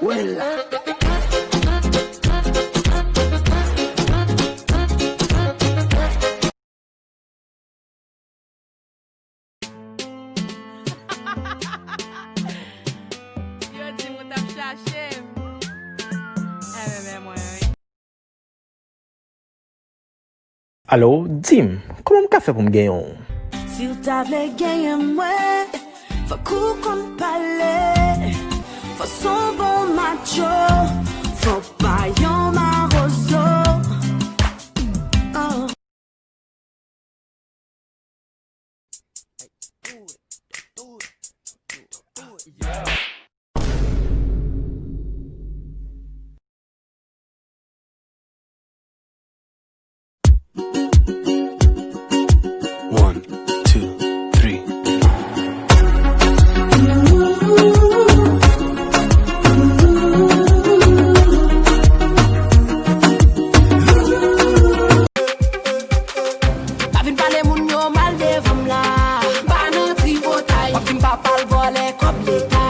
Well. Allô, dis-moi, comment je fais pour me gagner? Si vous t'avez gagné moi, faut qu'on parle, faut son bon macho, faut pas yon marozo. Oh. One, two, three. Pavin pale moun yo mal devam la, banan tri botay, wapin pa pal vole kop letay.